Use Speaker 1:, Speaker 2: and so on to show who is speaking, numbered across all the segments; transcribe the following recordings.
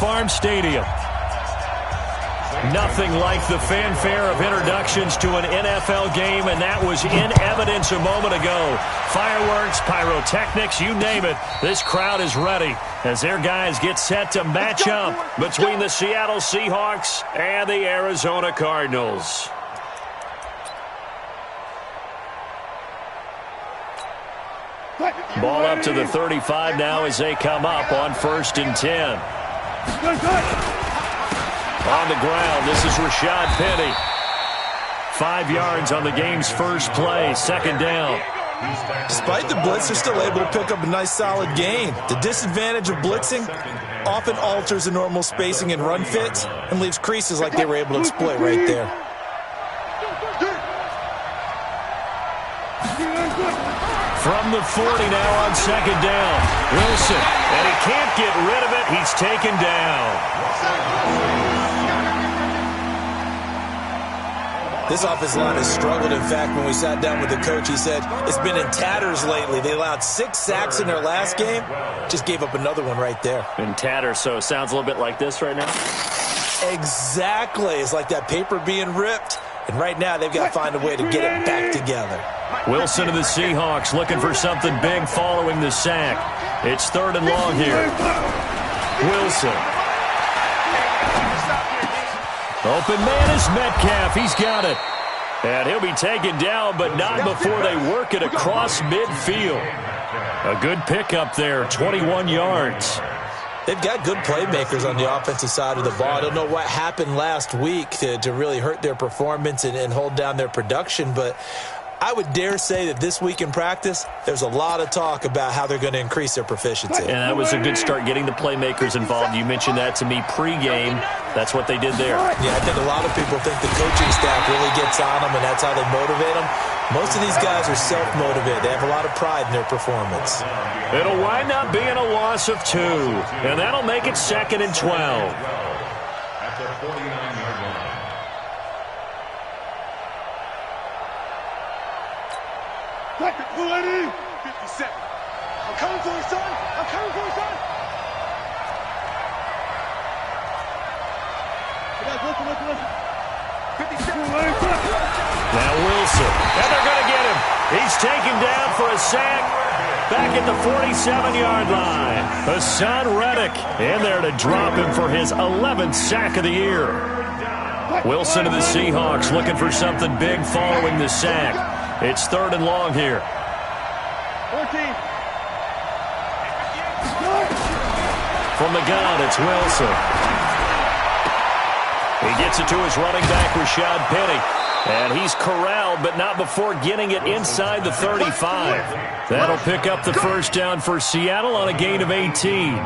Speaker 1: Farm Stadium. Nothing like the fanfare of introductions to an NFL game, and that was in evidence a moment ago. Fireworks, pyrotechnics, you name it. This crowd is ready as their guys get set to match up between the Seattle Seahawks and the Arizona Cardinals. Ball up to the 35 now as they come up on 1st and 10. On the ground, this is Rashad Penny. 5 yards on the game's first play, 2nd down.
Speaker 2: Despite the blitz, they're still able to pick up a nice solid gain. The disadvantage of blitzing often alters the normal spacing and run fits and leaves creases like they were able to exploit right there.
Speaker 1: From the 40 now on 2nd down. Wilson, and he can't get rid of it. He's taken down.
Speaker 2: This offensive line has struggled. In fact, when we sat down with the coach, he said it's been in tatters lately. They allowed 6 sacks in their last game. Just gave up another one right there.
Speaker 1: In tatters, so it sounds a little bit like this right now?
Speaker 2: Exactly. It's like that paper being ripped. And right now, they've got to find a way to get it back together.
Speaker 1: Wilson of the Seahawks looking for something big following the sack. It's 3rd and long here. Wilson. Open man is Metcalf. He's got it. And he'll be taken down, but not before they work it across midfield. A good pickup there, 21 yards.
Speaker 2: They've got good playmakers on the offensive side of the ball. I don't know what happened last week to really hurt their performance and hold down their production, but I would dare say that this week in practice, there's a lot of talk about how they're going to increase their proficiency.
Speaker 1: And that was a good start, getting the playmakers involved. You mentioned that to me pregame. That's what they did there.
Speaker 2: Yeah, I think a lot of people think the coaching staff really gets on them, and that's how they motivate them. Most of these guys are self-motivated. They have a lot of pride in their performance.
Speaker 1: It'll wind up being a loss of 2, and that'll make it 2nd and 12.
Speaker 3: At the 49-yard line.
Speaker 4: Ready? 57. I'm coming for you, son. I'm coming for you, son. Listen. 57.
Speaker 1: Now Wilson, and they're going to get him. He's taken down for a sack back at the 47-yard line. Hassan Reddick in there to drop him for his 11th sack of the year. Wilson of the Seahawks looking for something big following the sack. It's 3rd and long here.
Speaker 4: 14.
Speaker 1: From the gun, it's Wilson. He gets it to his running back, Rashad Penny. And he's corralled, but not before getting it inside the 35. That'll pick up the 1st down for Seattle on a gain of 18.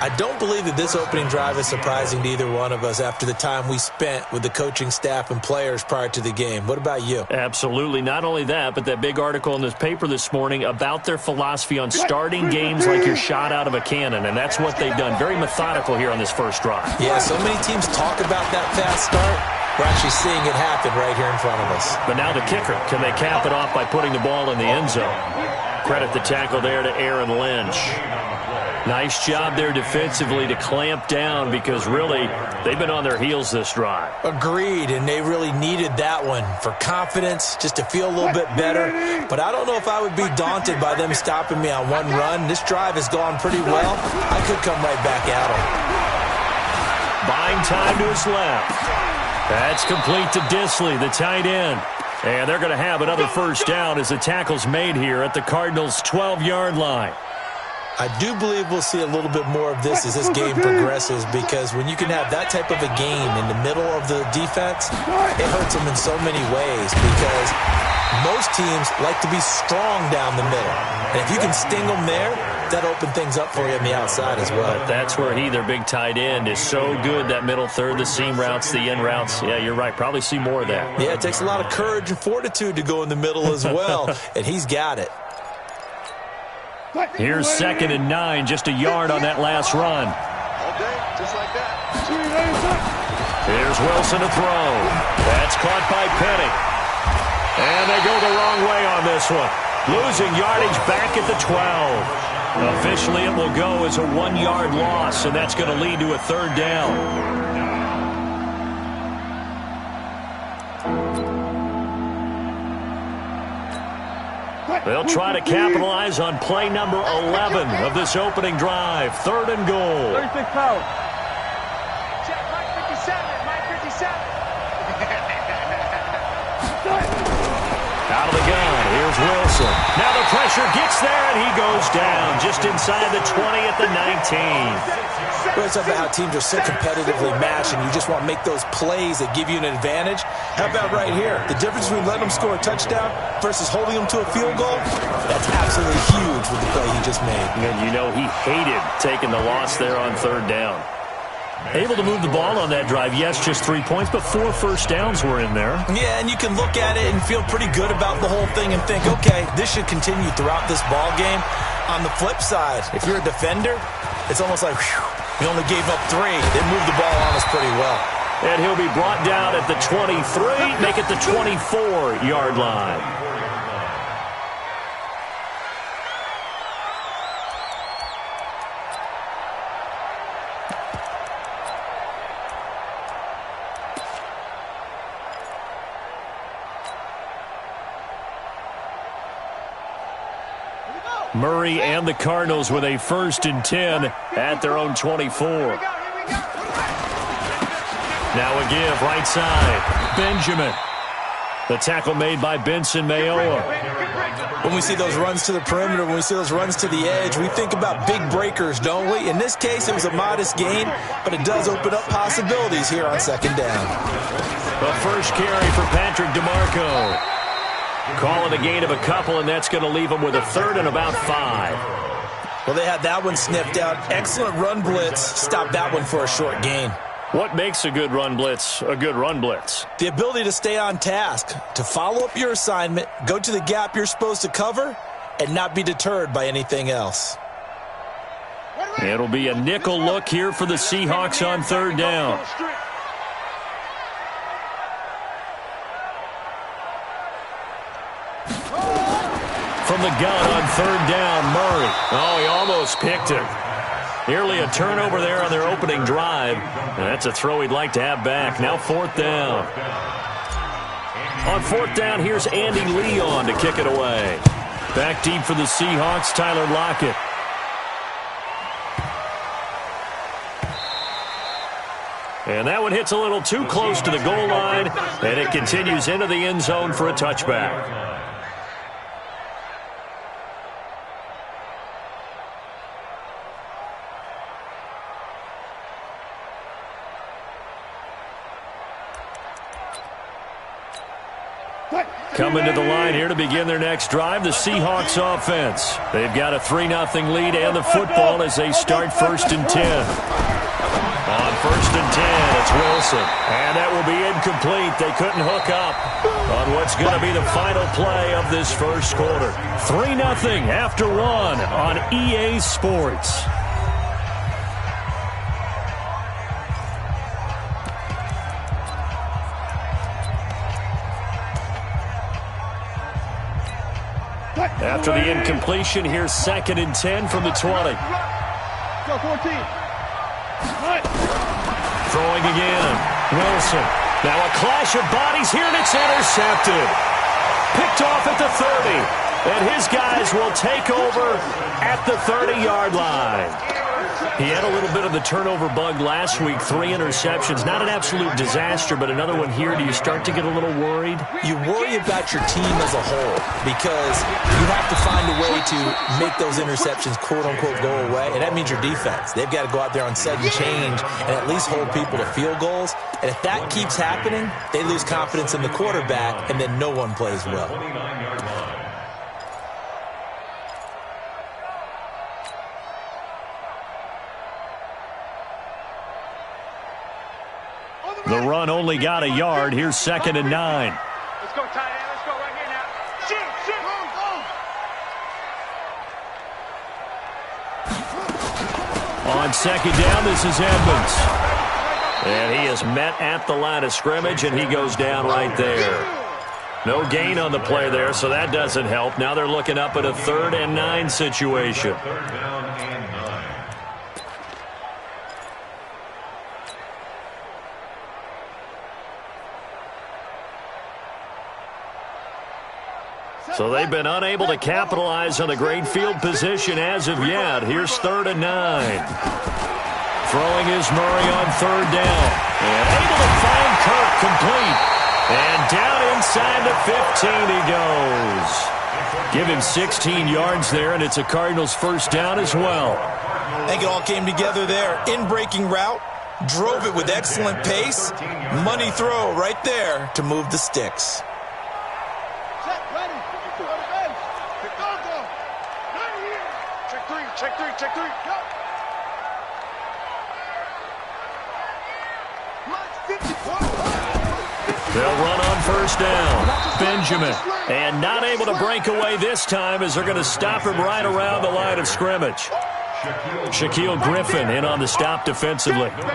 Speaker 2: I don't believe that this opening drive is surprising to either one of us after the time we spent with the coaching staff and players prior to the game. What about you?
Speaker 1: Absolutely. Not only that, but that big article in this paper this morning about their philosophy on starting games like you're shot out of a cannon, and that's what they've done. Very methodical here on this first drive.
Speaker 2: Yeah, so many teams talk about that fast start. We're actually seeing it happen right here in front of us.
Speaker 1: But now the kicker. Can they cap it off by putting the ball in the end zone? Credit the tackle there to Aaron Lynch. Nice job there defensively to clamp down because really they've been on their heels this drive.
Speaker 2: Agreed, and they really needed that one for confidence, just to feel a little bit better. But I don't know if I would be daunted by them stopping me on one run. This drive has gone pretty well. I could come right back at them.
Speaker 1: Buying time to his left. That's complete to Disley, the tight end. And they're going to have another 1st down as the tackle's made here at the Cardinals' 12-yard line.
Speaker 2: I do believe we'll see a little bit more of this as this game progresses, because when you can have that type of a gain in the middle of the defense, it hurts them in so many ways, because most teams like to be strong down the middle. And if you can sting them there, that'll open things up for you on the outside as well.
Speaker 1: But that's where their big tight end, is so good, that middle third, the seam routes, the in routes. Yeah, you're right. Probably see more of that.
Speaker 2: Yeah, it takes a lot of courage and fortitude to go in the middle as well, and he's got it.
Speaker 1: Here's 2nd and 9, just a yard on that last run.
Speaker 4: All day, just like that.
Speaker 1: Here's Wilson to throw. That's caught by Penny. And they go the wrong way on this one. Losing yardage back at the 12. Officially, it will go as a 1-yard loss, and that's going to lead to a third down. They'll try to capitalize on play number 11 of this opening drive. 3rd and goal.
Speaker 4: 36 power. Check, Mike 57, Mike 57.
Speaker 1: Out of the gun, here's Wilson. Now the pressure gets there, and he goes down just inside the 20 at the 19.
Speaker 2: It's about how teams are so competitively matched, and you just want to make those plays that give you an advantage. How about right here? The difference between letting them score a touchdown versus holding them to a field goal, that's absolutely huge with the play he just made.
Speaker 1: And you know he hated taking the loss there on 3rd down. Able to move the ball on that drive. Yes, just 3 points, but 4 first downs were in there.
Speaker 2: Yeah, and you can look at it and feel pretty good about the whole thing and think, okay, this should continue throughout this ball game. On the flip side, if you're a defender, it's almost like, whew, we only gave up 3. They moved the ball on us pretty well.
Speaker 1: And he'll be brought down at the 23, make it the 24-yard line. Murray and the Cardinals with a 1st and 10 at their own 24. Now a give, right side. Benjamin. The tackle made by Benson Mayoa.
Speaker 2: When we see those runs to the perimeter, when we see those runs to the edge, we think about big breakers, don't we? In this case, it was a modest gain, but it does open up possibilities here on 2nd down.
Speaker 1: The first carry for Patrick DeMarco. Call it a gain of a couple, and that's going to leave them with a 3rd and about 5.
Speaker 2: Well, they had that one sniffed out. Excellent run blitz. Stopped that one for a short gain.
Speaker 1: What makes a good run blitz a good run blitz?
Speaker 2: The ability to stay on task, to follow up your assignment, go to the gap you're supposed to cover, and not be deterred by anything else.
Speaker 1: It'll be a nickel look here for the Seahawks on 3rd down. From the gun on 3rd down, Murray. Oh, he almost picked him. Nearly a turnover there on their opening drive. And that's a throw he'd like to have back. Now 4th down. On 4th down, here's Andy Leon to kick it away. Back deep for the Seahawks, Tyler Lockett. And that one hits a little too close to the goal line, and it continues into the end zone for a touchback. Coming to the line here to begin their next drive, the Seahawks offense. They've got a 3-0 lead and the football as they start 1st and 10. On 1st and 10, it's Wilson. And that will be incomplete. They couldn't hook up on what's going to be the final play of this first quarter. 3-0 after 1 on EA Sports. After the incompletion, here's 2nd and 10 from the 20.
Speaker 4: Go 14.
Speaker 1: Throwing again. Wilson. Now a clash of bodies here, and it's intercepted. Picked off at the 30. And his guys will take over at the 30-yard line. He had a little bit of the turnover bug last week. 3 interceptions. Not an absolute disaster, but another one here. Do you start to get a little worried?
Speaker 2: You worry about your team as a whole because you have to find a way to make those interceptions, quote-unquote, go away, and that means your defense. They've got to go out there on sudden change and at least hold people to field goals. And if that keeps happening, they lose confidence in the quarterback, and then no one plays well.
Speaker 1: The run only got a yard. Here's 2nd and 9.
Speaker 4: Let's go, tight end. Let's go right here now. Shoot, go.
Speaker 1: On 2nd down, this is Edmonds. And he is met at the line of scrimmage, and he goes down right there. No gain on the play there, so that doesn't help. Now they're looking up at a 3rd and 9 situation.
Speaker 3: Third down and 9.
Speaker 1: So they've been unable to capitalize on the great field position as of yet. Here's 3rd and 9. Throwing is Murray on 3rd down. And able to find Kirk complete. And down inside the 15 he goes. Give him 16 yards there, and it's a Cardinals first down as well.
Speaker 2: I think it all came together there. In-breaking route, drove it with excellent pace. Money throw right there to move the sticks.
Speaker 4: Check three, go!
Speaker 1: They'll run on first down. Benjamin. And not able to break away this time as they're going to stop him right around the line of scrimmage. Shaquille Griffin in on the stop defensively.
Speaker 3: Brings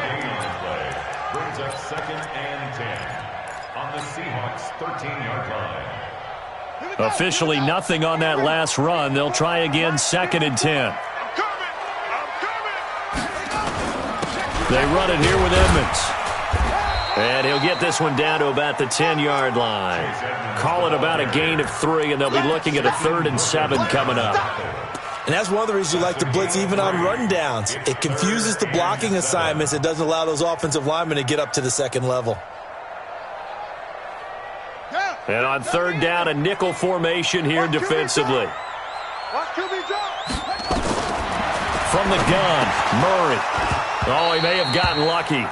Speaker 3: up 2nd and 10 on the Seahawks 13-yard line.
Speaker 1: Officially nothing on that last run. They'll try again 2nd and 10. They run it here with Edmonds. And he'll get this one down to about the 10-yard line. Call it about a gain of 3, and they'll be looking at a 3rd and 7 coming up.
Speaker 2: And that's one of the reasons you like to blitz even on rundowns. It confuses the blocking assignments. It doesn't allow those offensive linemen to get up to the 2nd level.
Speaker 1: And on 3rd down, a nickel formation here defensively. From the gun, Murray. Oh, he may have gotten lucky.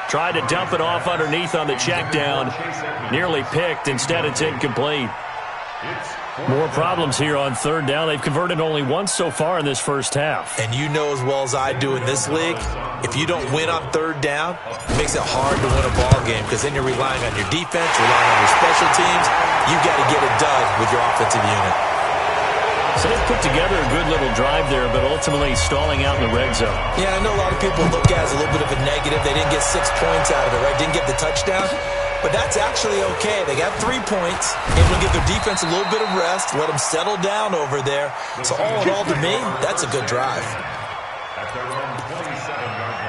Speaker 1: Tried to dump it off underneath on the check down. Nearly picked. Instead, it's incomplete. More problems here on 3rd down. They've converted only once so far in this first half.
Speaker 2: And you know as well as I do in this league, if you don't win on 3rd down, it makes it hard to win a ball game because then you're relying on your defense, relying on your special teams. You've got to get it done with your offensive unit.
Speaker 1: So they put together a good little drive there, but ultimately stalling out in the red zone.
Speaker 2: Yeah, I know a lot of people look at it as a little bit of a negative. They didn't get 6 points out of it, right? Didn't get the touchdown. But that's actually okay. They got 3 points. Able to give their defense a little bit of rest, let them settle down over there. So all in all, to me, that's a good drive.
Speaker 3: At their own 27-yard line.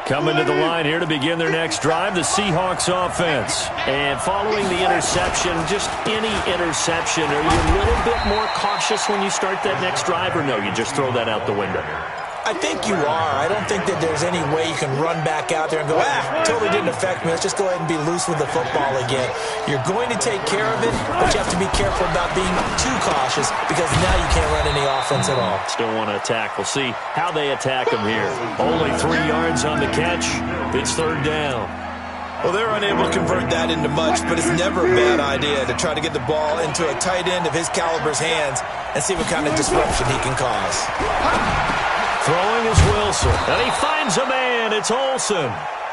Speaker 1: Coming to the line here to begin their next drive, the Seahawks offense. And following the interception, just any interception, are you a little bit more cautious when you start that next drive, or no, you just throw that out the window?
Speaker 2: I think you are. I don't think that there's any way you can run back out there and go, totally didn't affect me. Let's just go ahead and be loose with the football again. You're going to take care of it, but you have to be careful about being too cautious because now you can't run any offense at all.
Speaker 1: Still want to attack. We'll see how they attack them here. Only 3 yards on the catch. It's 3rd down.
Speaker 2: Well, they're unable to convert that into much, but it's never a bad idea to try to get the ball into a tight end of his caliber's hands and see what kind of disruption he can cause.
Speaker 1: Throwing is Wilson, and he finds a man. It's Olsen.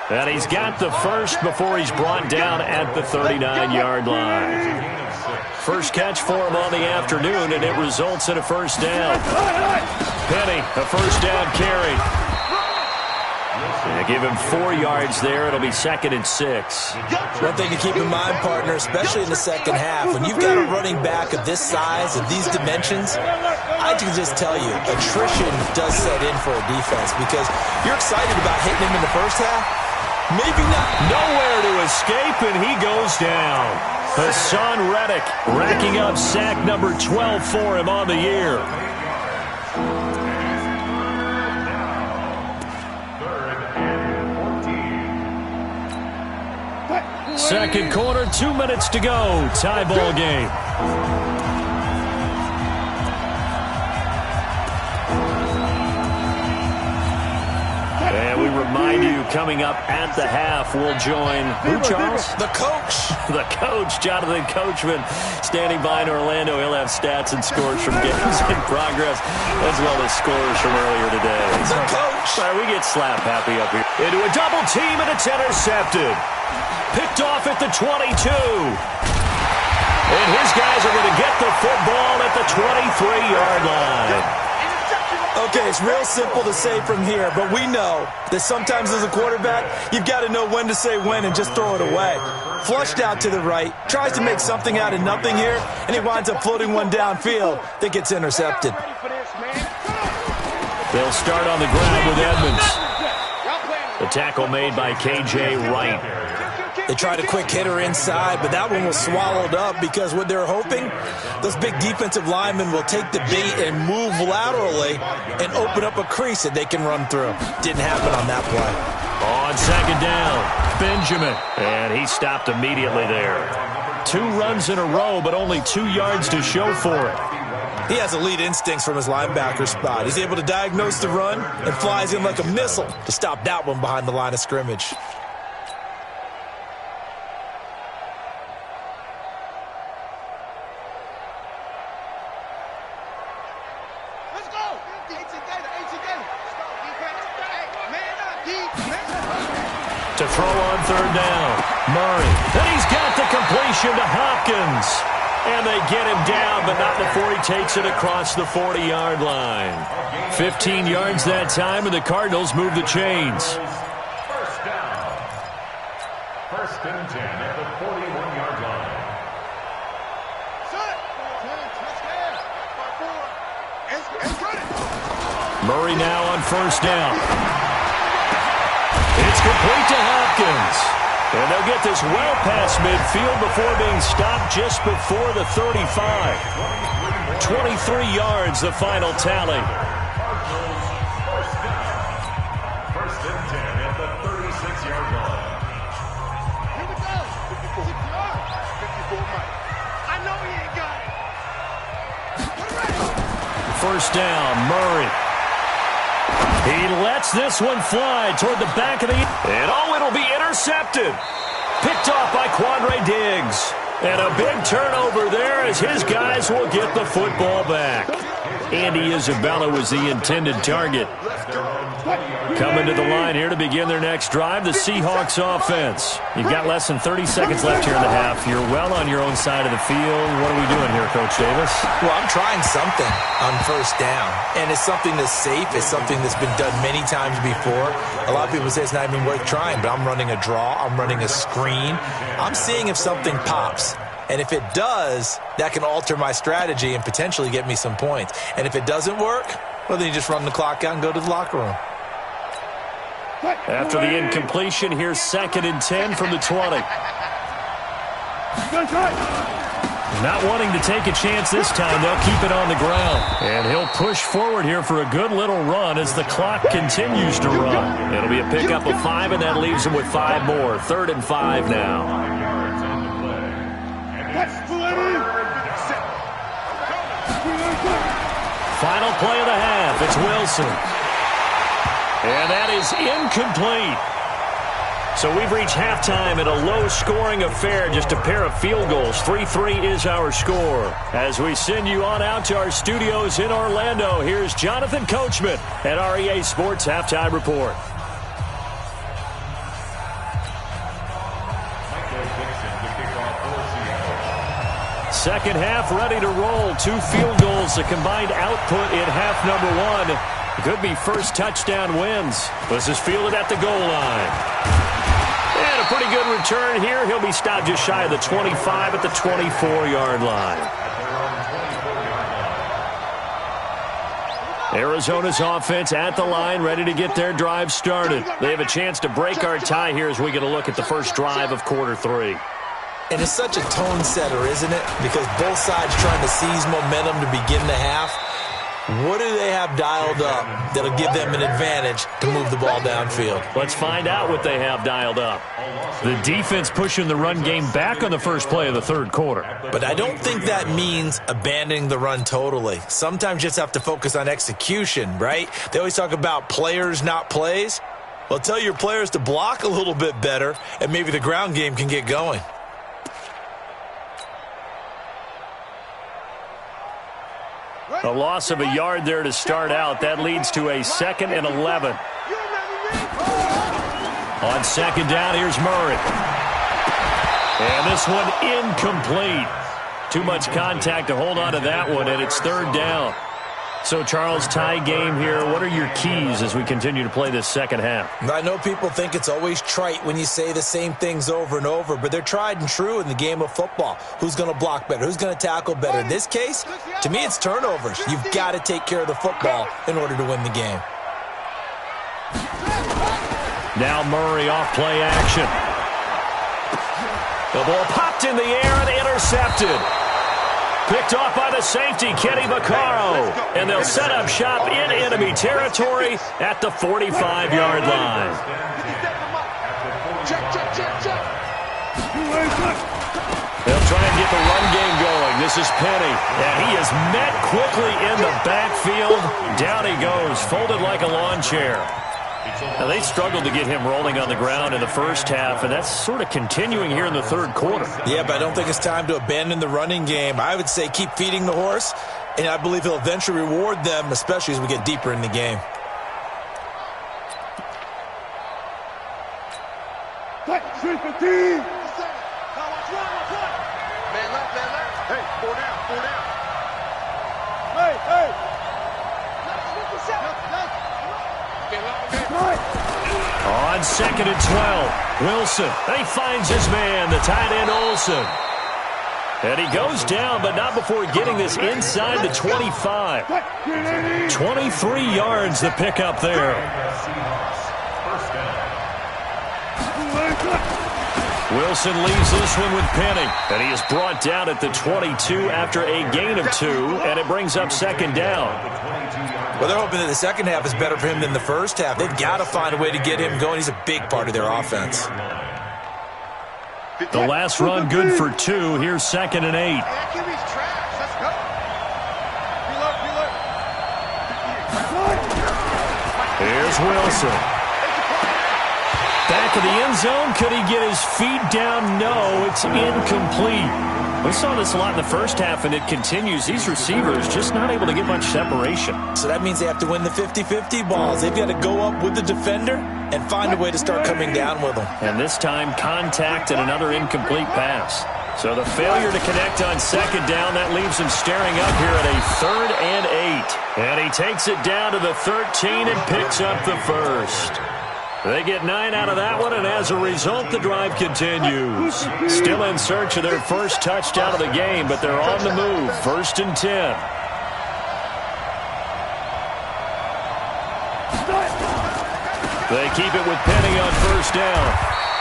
Speaker 1: And he's got the first before he's brought down at the 39-yard line. First catch for him on the afternoon, and it results in a first down. Penny, a first down carry. And give him 4 yards there. It'll be 2nd and 6.
Speaker 2: One thing to keep in mind, partner, especially in the second half, when you've got a running back of this size, of these dimensions, I can just tell you, attrition does set in for a defense because you're excited about hitting him in the first half. Maybe not.
Speaker 1: Nowhere to escape, and he goes down. Hassan Reddick racking up sack number 12 for him on the year. Second quarter, 2 minutes to go. Tie ball game. And we remind you, coming up at the half, we'll join who, Charles?
Speaker 2: The coach.
Speaker 1: The coach, Jonathan Coachman, standing by in Orlando. He'll have stats and scores from games in progress, as well as scores from earlier today.
Speaker 2: The coach.
Speaker 1: Sorry, we get slap happy up here. Into a double team, and it's intercepted. Picked off at the 22. And his guys are going to get the football at the 23-yard line.
Speaker 2: Okay, it's real simple to say from here, but we know that sometimes as a quarterback, you've got to know when to say when and just throw it away. Flushed out to the right, tries to make something out of nothing here, and he winds up floating one downfield that gets intercepted.
Speaker 1: They'll start on the ground with Edmonds. The tackle made by K.J. Wright.
Speaker 2: They tried a quick hitter inside, but that one was swallowed up because what they're hoping, those big defensive linemen will take the bait and move laterally and open up a crease that they can run through. Didn't happen on that play.
Speaker 1: On second down, Benjamin. And he stopped immediately there. 2 runs in a row, but only 2 yards to show for it.
Speaker 2: He has elite instincts from his linebacker spot. He's able to diagnose the run and flies in like a missile to stop that one behind the line of scrimmage.
Speaker 1: To throw on third down, Murray. And he's got the completion to Hopkins. And they get him down, but not before he takes it across the 40-yard line. 15 yards that time, and the Cardinals move the chains.
Speaker 3: First down. First and 10 at the 41-yard line.
Speaker 1: Murray now on first down. It's complete to Hopkins. And they'll get this well past midfield before being stopped just before the 35. 23 yards, the final tally.
Speaker 3: First down. First and 10 at the 36-yard line.
Speaker 4: Here we go. 56 yards. 54 miles. I know he ain't got it.
Speaker 1: First down, Murray. He lets this one fly toward the back of the... And it'll be intercepted. Picked off by Quandre Diggs. And a big turnover there as his guys will get the football back. Andy Isabella was the intended target. Coming to the line here to begin their next drive, the Seahawks offense. You've got less than 30 seconds left here in the half. You're well on your own side of the field. What are we doing here, Coach Davis?
Speaker 2: Well, I'm trying something on first down, and it's something that's safe. It's something that's been done many times before. A lot of people say it's not even worth trying, but I'm running a draw. I'm running a screen. I'm seeing if something pops. And if it does, that can alter my strategy and potentially get me some points. And if it doesn't work, well, then you just run the clock out and go to the locker room.
Speaker 1: After the incompletion, here's 2nd and 10 from the 20. Not wanting to take a chance this time, they'll keep it on the ground. And he'll push forward here for a good little run as the clock continues to run. It'll be a pickup of 5, and that leaves him with 5 more. 3rd and 5 now. Final play of the half. It's Wilson. And that is incomplete. So we've reached halftime in a low-scoring affair, just a pair of field goals. 3-3 is our score. As we send you on out to our studios in Orlando, here's Jonathan Coachman at our EA Sports Halftime Report. Second half ready to roll. 2 field goals, the combined output in half number 1. Could be first touchdown wins. This is fielded at the goal line. And a pretty good return here. He'll be stopped just shy of the 25 at the 24-yard line. Arizona's offense at the line, ready to get their drive started. They have a chance to break our tie here as we get a look at the first drive of quarter 3.
Speaker 2: And it's such a tone setter, isn't it? Because both sides trying to seize momentum to begin the half. What do they have dialed up that'll give them an advantage to move the ball downfield?
Speaker 1: Let's find out what they have dialed up. The defense pushing the run game back on the first play of the 3rd quarter.
Speaker 2: But I don't think that means abandoning the run totally. Sometimes you just have to focus on execution, right? They always talk about players, not plays. Well, tell your players to block a little bit better, and maybe the ground game can get going.
Speaker 1: A loss of a yard there to start out. That leads to a 2nd and 11. On second down, here's Murray. And this one incomplete. Too much contact to hold on to that one, and it's 3rd down. So, Charles, tie game here. What are your keys as we continue to play this second half?
Speaker 2: I know people think it's always trite when you say the same things over and over, but they're tried and true in the game of football. Who's going to block better? Who's going to tackle better? In this case, to me, it's turnovers. You've got to take care of the football in order to win the game.
Speaker 1: Now Murray off play action. The ball popped in the air and intercepted. Picked off by the safety, Kenny Vaccaro. And they'll set up shop in enemy territory at the 45-yard line. They'll try and get the run game going. This is Penny. And he is met quickly in the backfield. Down he goes, folded like a lawn chair. Now, they struggled to get him rolling on the ground in the first half, and that's sort of continuing here in the third quarter.
Speaker 2: Yeah, but I don't think it's time to abandon the running game. I would say keep feeding the horse, and I believe he'll eventually reward them, especially as we get deeper in the game.
Speaker 4: Man left. Hey, four down. Hey.
Speaker 1: On 2nd and 12, Wilson. He finds his man, the tight end Olsen. And he goes down, but not before getting this inside the 25. 23 yards the pickup there. Wilson leaves this one with Penny. And he is brought down at the 22 after a gain of 2, and it brings up 2nd down.
Speaker 2: Well, they're hoping that the second half is better for him than the first half. They've got to find a way to get him going. He's a big part of their offense.
Speaker 1: The last run good for 2. Here's 2nd and 8. Here's Wilson. Back of the end zone. Could he get his feet down? No, it's incomplete. We saw this a lot in the first half, and it continues. These receivers just not able to get much separation.
Speaker 2: So that means they have to win the 50-50 balls. They've got to go up with the defender and find a way to start coming down with them.
Speaker 1: And this time, contact and another incomplete pass. So the failure to connect on 2nd down, that leaves him staring up here at a 3rd and 8. And he takes it down to the 13 and picks up the first. They get 9 out of that one, and as a result, the drive continues. Still in search of their first touchdown of the game, but they're on the move. 1st and 10. They keep it with Penny on 1st down.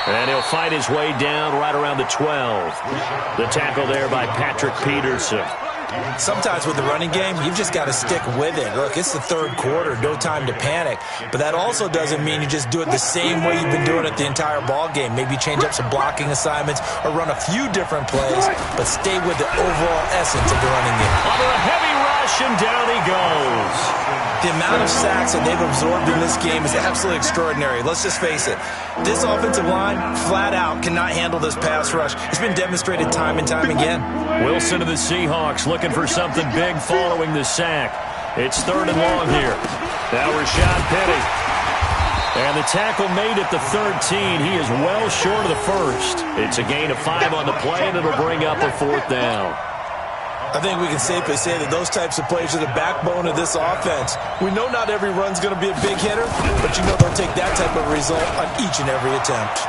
Speaker 1: And he'll fight his way down right around the 12. The tackle there by Patrick Peterson.
Speaker 2: Sometimes with the running game, you've just got to stick with it. Look, it's the 3rd quarter, no time to panic. But that also doesn't mean you just do it the same way you've been doing it the entire ball game. Maybe change up some blocking assignments or run a few different plays, but stay with the overall essence of the running game.
Speaker 1: Under a heavy rush, and down he goes.
Speaker 2: The amount of sacks that they've absorbed in this game is absolutely extraordinary. Let's just face it. This offensive line, flat out, cannot handle this pass rush. It's been demonstrated time and time again.
Speaker 1: Wilson of the Seahawks looking for something big following the sack. It's 3rd and long here. Now Rashad Penny. And the tackle made at the 13. He is well short of the first. It's a gain of 5 on the play, and it'll bring up a 4th down.
Speaker 2: I think we can safely say that those types of plays are the backbone of this offense. We know not every run's going to be a big hitter, but you know they'll take that type of result on each and every attempt.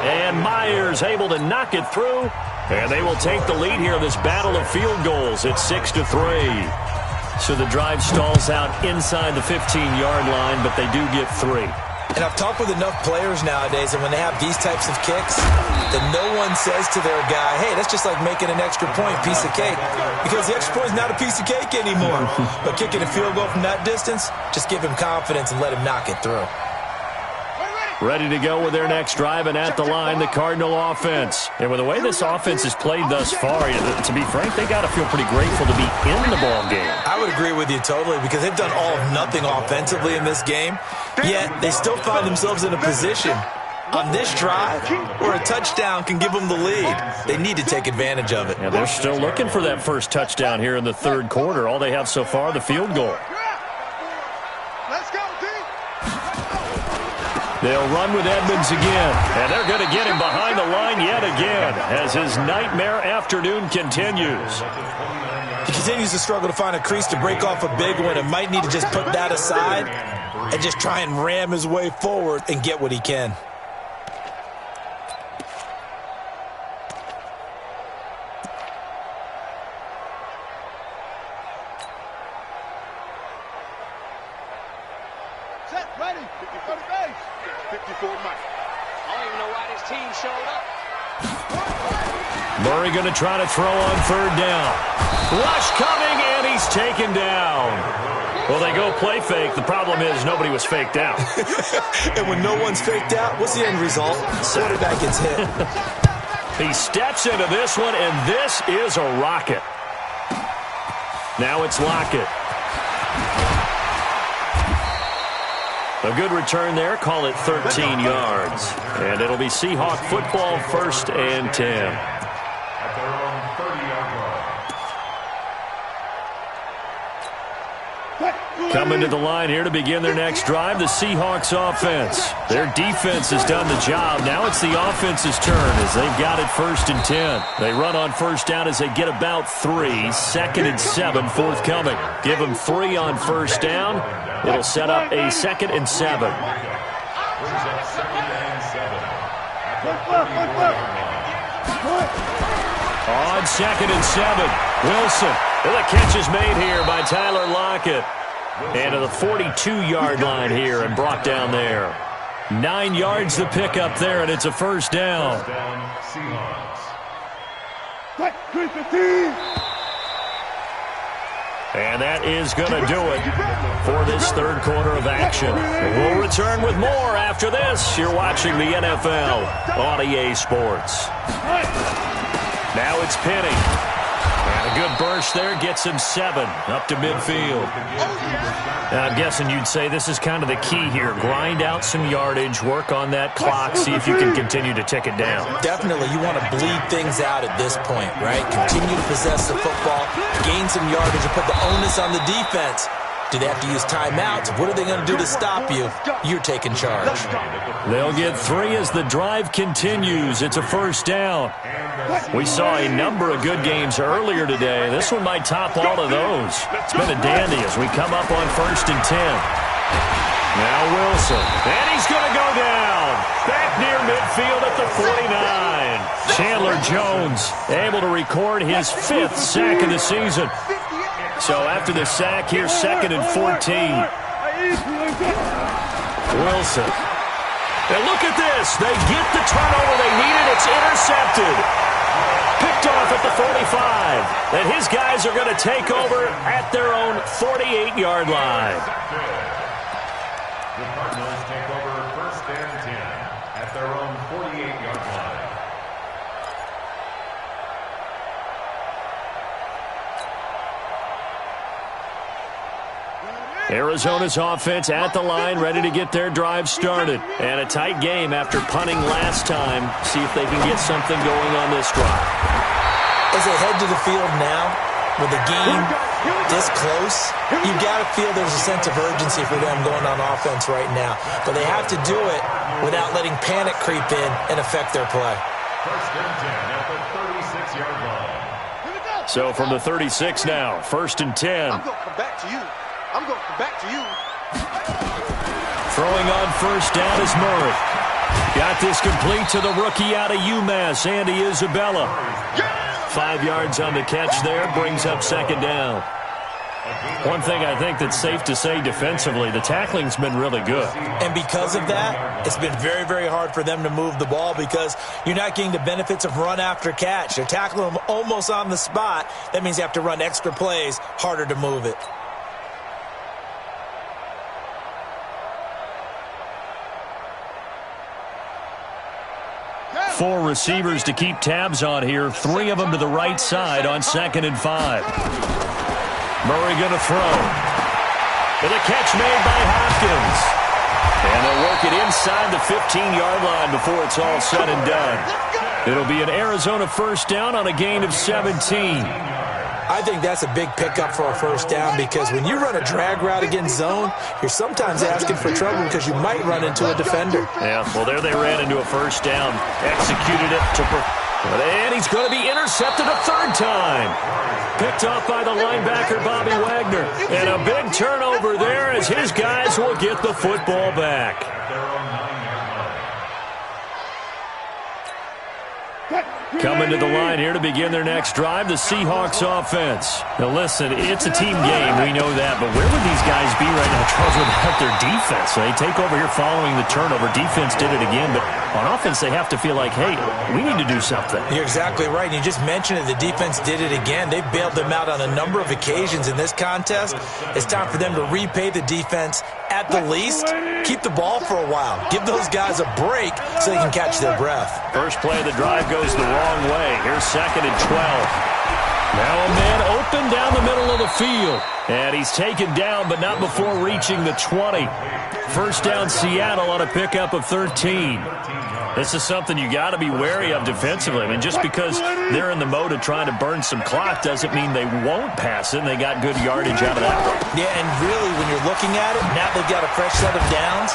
Speaker 1: And Myers able to knock it through, and they will take the lead here in this battle of field goals. It's 6-3. So the drive stalls out inside the 15-yard line, but they do get 3.
Speaker 2: And I've talked with enough players nowadays, and when they have these types of kicks, that no one says to their guy, hey, that's just like making an extra point, piece of cake. Because the extra point is not a piece of cake anymore. But kicking a field goal from that distance, just give him confidence and let him knock it through.
Speaker 1: Ready to go with their next drive, and at the line, the Cardinal offense. And with the way this offense has played thus far, to be frank, they got to feel pretty grateful to be in the ball game.
Speaker 2: I would agree with you totally, because they've done all of nothing offensively in this game, yet they still find themselves in a position on this drive where a touchdown can give them the lead. They need to take advantage of it.
Speaker 1: And they're still looking for that first touchdown here in the 3rd quarter. All they have so far, the field goal.
Speaker 4: Let's go, D.
Speaker 1: They'll run with Edmonds again, and they're going to get him behind the line yet again as his nightmare afternoon continues.
Speaker 2: He continues to struggle to find a crease to break off a big one and might need to just put that aside and just try and ram his way forward and get what he can.
Speaker 4: Set, ready, 50 for the base. 54 Mike.
Speaker 5: I don't even know why this team showed up.
Speaker 1: Murray going to try to throw on third down. Rush coming, and he's taken down. Well, they go play fake. The problem is nobody was faked out.
Speaker 2: And when no one's faked out, what's the end result? Quarterback gets hit.
Speaker 1: He steps into this one, and this is a rocket. Now it's Lockett. A good return there. Call it 13 yards. And it'll be Seahawk football, 1st and 10.
Speaker 3: At their own 30-yard line.
Speaker 1: Coming to the line here to begin their next drive, the Seahawks offense. Their defense has done the job. Now it's the offense's turn as they've got it 1st and 10. They run on first down as they get about 3. 2nd and 7 forthcoming. Give them 3 on first down. It'll set up a 2nd and 7.
Speaker 3: Brings up 2nd and 7. At the 30-yard line.
Speaker 1: On 2nd and 7, Wilson. And the catch is made here by Tyler Lockett. And to the 42-yard line here and brought down there. 9 yards to pick up there, and it's a first down.
Speaker 3: First down, Seahawks.
Speaker 1: And that is going to do it for this third quarter of action. We'll return with more after this. You're watching the NFL on EA Sports. Now it's Penny. And a good burst there gets him 7 up to midfield. Now I'm guessing you'd say this is kind of the key here. Grind out some yardage, work on that clock, see if you can continue to tick it down.
Speaker 2: Definitely, you want to bleed things out at this point, right? Continue to possess the football, gain some yardage, and put the onus on the defense. Do they have to use timeouts? What are they going to do to stop you? You're taking charge.
Speaker 1: They'll get 3 as the drive continues. It's a first down. We saw a number of good games earlier today. This one might top all of those. It's been a dandy as we come up on 1st and 10. Now Wilson. And he's going to go down. Back near midfield at the 49. Chandler Jones able to record his 5th sack of the season. So after the sack, here's 2nd and 14. Wilson. And look at this. They get the turnover they needed. It's intercepted. Picked off at the 45. And his guys are going to take over at their own 48-yard line.
Speaker 3: The Cardinals take over 1st and 10 at their own 48-yard line.
Speaker 1: Arizona's offense at the line, ready to get their drive started. And a tight game after punting last time. See if they can get something going on this drive.
Speaker 2: As they head to the field now, with the game this close, you've got to feel there's a sense of urgency for them going on offense right now. But they have to do it without letting panic creep in and affect their play.
Speaker 3: 1st and 10 at the 36-yard line.
Speaker 1: So from the 36 now, 1st and 10.
Speaker 4: I'm going to come back to you. I'm going to come back to you.
Speaker 1: Throwing on first down is Murray. Got this complete to the rookie out of UMass, Andy Isabella. 5 yards on the catch there, brings up 2nd down. One thing I think that's safe to say defensively, the tackling's been really good.
Speaker 2: And because of that, it's been very, very hard for them to move the ball because you're not getting the benefits of run after catch. You're tackling them almost on the spot. That means you have to run extra plays, harder to move it.
Speaker 1: 4 receivers to keep tabs on here. 3 of them to the right side on 2nd and 5. Murray going to throw. And a catch made by Hopkins. And they'll work it inside the 15-yard line before it's all said and done. It'll be an Arizona first down on a gain of 17.
Speaker 2: I think that's a big pickup for a first down because when you run a drag route against zone, you're sometimes asking for trouble because you might run into a defender.
Speaker 1: Yeah, well, there they ran into a first down. Executed it to... And he's going to be intercepted a 3rd time. picked off by the linebacker, Bobby Wagner. And a big turnover there as his guys will get the football back. Coming to the line here to begin their next drive, the Seahawks offense. Now listen, it's a team game, we know that, but where would these guys be right now, Charles, without their defense? So they take over here following the turnover. Defense did it again, but on offense they have to feel like, hey, we need to do something.
Speaker 2: You're exactly right. You just mentioned it. The defense did it again. They bailed them out on a number of occasions in this contest. It's time for them to repay the defense. At the least, keep the ball for a while. Give those guys a break so they can catch their breath.
Speaker 1: First play of the drive goes the wrong way. Here's 2nd and 12. Now a man open down the middle of the field. And he's taken down, but not before reaching the 20. First down, Seattle on a pickup of 13. This is something you got to be wary of defensively. I mean, just because they're in the mode of trying to burn some clock doesn't mean they won't pass it, and they got good yardage out of that one.
Speaker 2: Yeah, and really, when you're looking at it, now they've got a fresh set of downs.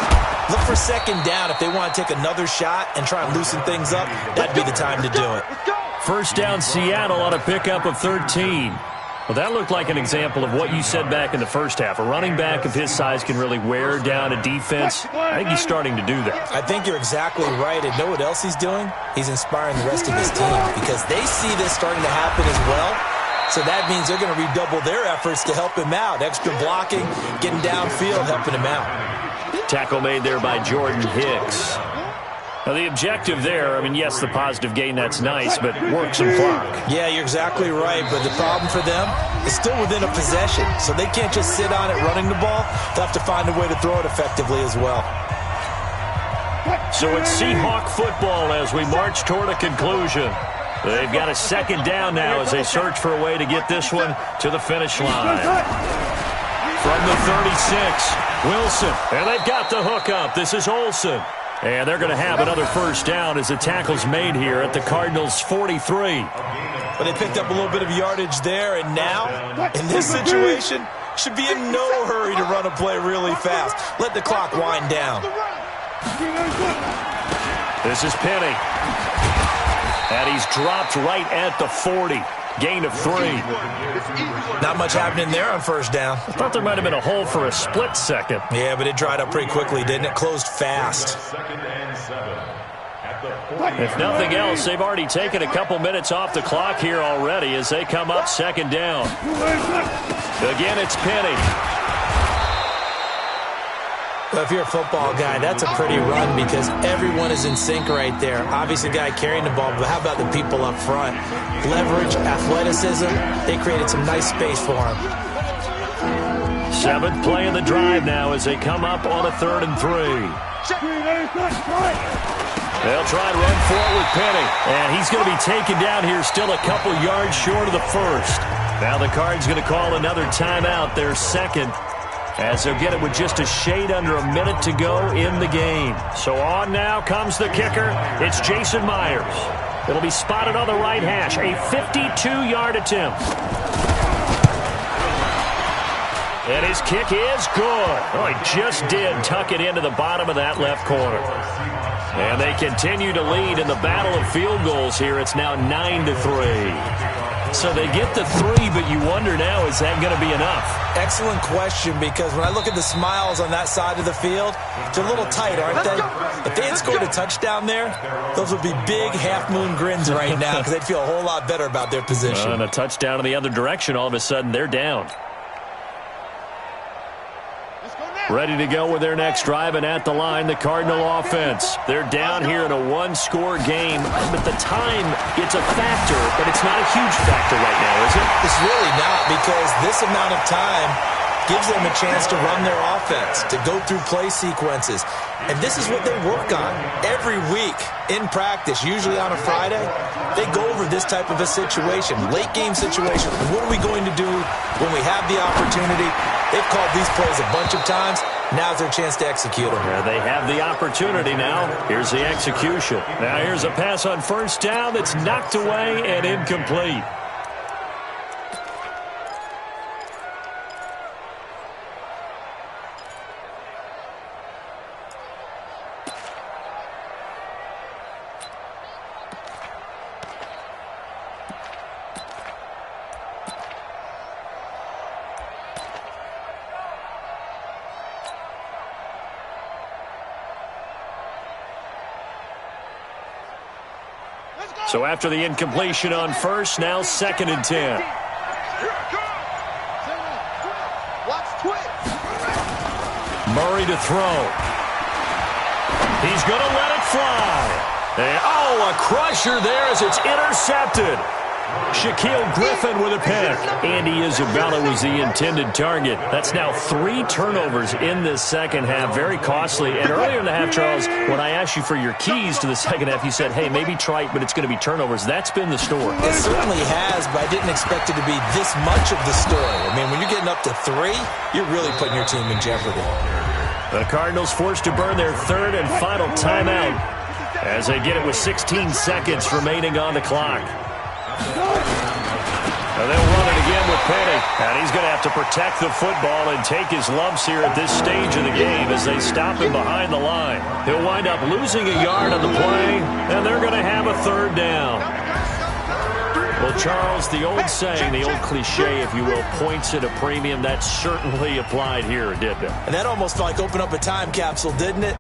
Speaker 2: Look for 2nd down if they want to take another shot and try and loosen things up. That'd be the time to do it.
Speaker 1: First down, Seattle on a pickup of 13. Well, that looked like an example of what you said back in the first half. A running back of his size can really wear down a defense. I think he's starting to do that.
Speaker 2: I think you're exactly right. And know what else he's doing? He's inspiring the rest of his team because they see this starting to happen as well. So that means they're going to redouble their efforts to help him out. Extra blocking, getting downfield, helping him out.
Speaker 1: Tackle made there by Jordan Hicks. Now, the objective there, I mean, yes, the positive gain, that's nice, but work some clock.
Speaker 2: Yeah, you're exactly right, but the problem for them is still within a possession, so they can't just sit on it running the ball. They'll have to find a way to throw it effectively as well.
Speaker 1: So it's Seahawk football as we march toward a conclusion. They've got a 2nd down now as they search for a way to get this one to the finish line. From the 36, Wilson, and they've got the hook up. This is Olsen. And they're going to have another first down as the tackle's made here at the Cardinals' 43.
Speaker 2: But they picked up a little bit of yardage there, and now, in this situation, should be in no hurry to run a play really fast. Let the clock wind down.
Speaker 1: This is Penny. And he's dropped right at the 40. Gain of 3.
Speaker 2: Not much happening there on first down.
Speaker 1: I thought there might have been a hole for a split second.
Speaker 2: Yeah, but it dried up pretty quickly, didn't it? Closed fast.
Speaker 1: If nothing else, they've already taken a couple minutes off the clock here already as they come up 2nd down. Again, it's Penny.
Speaker 2: Well, if you're a football guy, that's a pretty run because everyone is in sync right there. Obviously, the guy carrying the ball, but how about the people up front? Leverage, athleticism, they created some nice space for him.
Speaker 1: 7th play of the drive now as they come up on a 3rd and 3. They'll try to run forward with Penny, and he's going to be taken down here still a couple yards short of the first. Now the Cards going to call another timeout, their 2nd. As they'll get it with just a shade under a minute to go in the game. So on now comes the kicker. It's Jason Myers. It'll be spotted on the right hash. A 52-yard attempt. And his kick is good. Oh, he just did tuck it into the bottom of that left corner. And they continue to lead in the battle of field goals here. It's now 9-3. So they get the 3, but you wonder now, is that going to be enough?
Speaker 2: Excellent question, because when I look at the smiles on that side of the field, they're a little tight, aren't they? If they had scored a touchdown there, those would be big half-moon grins right now because they'd feel a whole lot better about their position.
Speaker 1: And a touchdown in the other direction, all of a sudden, they're down. Ready to go with their next drive, and at the line, the Cardinal offense. They're down here in a one-score game, but the time, it's a factor, but it's not a huge factor right now, is it?
Speaker 2: It's really not, because this amount of time gives them a chance to run their offense, to go through play sequences. And this is what they work on every week in practice, usually on a Friday. They go over this type of a situation, late game situation. What are we going to do when we have the opportunity? They've called these plays a bunch of times. Now's their chance to execute them.
Speaker 1: Yeah, they have the opportunity now. Here's the execution. Now here's a pass on first down that's knocked away and incomplete. So after the incompletion on first, now 2nd and 10. Murray to throw. He's going to let it fly. And, oh, a crusher there as it's intercepted. Shaquille Griffin with a pick. Andy Isabella was the intended target. That's now 3 turnovers in this second half. Very costly. And earlier in the half, Charles, when I asked you for your keys to the second half, you said, hey, maybe try it, but it's going to be turnovers. That's been the story.
Speaker 2: It certainly has, but I didn't expect it to be this much of the story. I mean, when you're getting up to 3, you're really putting your team in jeopardy.
Speaker 1: The Cardinals forced to burn their 3rd and final timeout as they get it with 16 seconds remaining on the clock. And they'll run it again with Penny. And he's going to have to protect the football and take his lumps here at this stage of the game as they stop him behind the line. He'll wind up losing a yard on the play, and they're going to have a 3rd down. Well, Charles, the old saying, the old cliche, if you will, points at a premium, that certainly applied here, didn't it?
Speaker 2: And that almost like opened up a time capsule, didn't it?